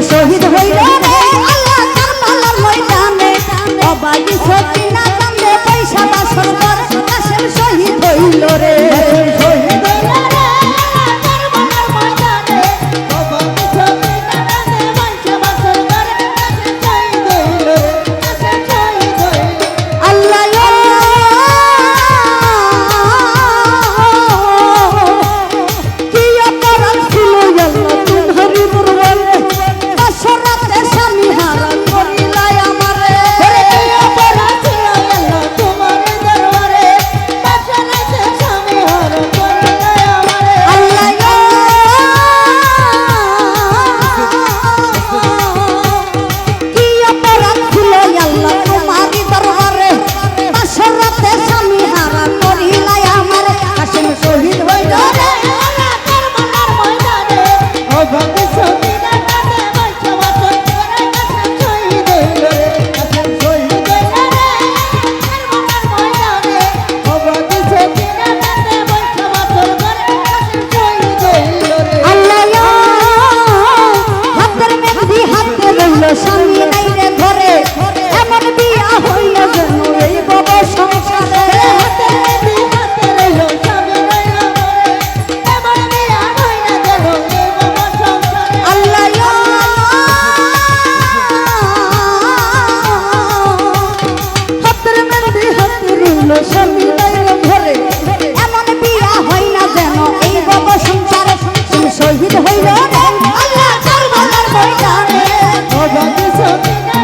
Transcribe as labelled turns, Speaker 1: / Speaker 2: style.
Speaker 1: শহীদ হইল রে আল্লাহ কারবালার ময়দানে অবাগি সকিনা কান্দে পয়সা বাসর কর কাশেম শহীদ হইল রে শহীদ হইল রে কারবালার ময়দানে অবাগি সকিনা কান্দে পয়সা বাসর কর কাশেম শহীদ হইল রে কাশেম শহীদ হইল আল্লাহ কি অপরাধ ছিল আল্লাহ তোমারই দরবারে সরাতে স্বামী হারা করিলাই আমারে অপরাধ ছিল আল্লাহ তোমার দরবারে সরাতে স্বামী হারা করিলাই আমারে আল্লাহ কি অপরাধ ছিল আল্লাহ তোমারই দরবারে সরাতে স্বামী হারা করিলাই আমারে কাশেম শহীদ হইল রে আল্লাহ কারবালার ময়দানে ও ভক্ত সকিনা কাঁদে পয়সা বাসর করে কাশেম শহীদ হইল রে কাশেম শহীদ হইল রে কারবালার ময়দানে ও ভক্ত সকিনা কাঁদে পয়সা বাসর করে কাশেম শহীদ হইল রে আল্লাহ হাতের মেহেদি হাতে রইল স্বামী নাই রে ঘরে এমন বিয়া হইল যেন এই বব সংসারে হাতের মেহেদি হাতে রইল স্বামী নাই রে ঘরে এমন বিয়া হইল যেন এই বব সংসারে আল্লাহ হাতের মেহেদি হাতে রইল স্বামী নাই রে ঘরে এমন বিয়া হইল যেন এই বব সংসারে শহীদ হইল রে আল্লাহ কারবালার ময়দানে ও ভক্ত সকিনা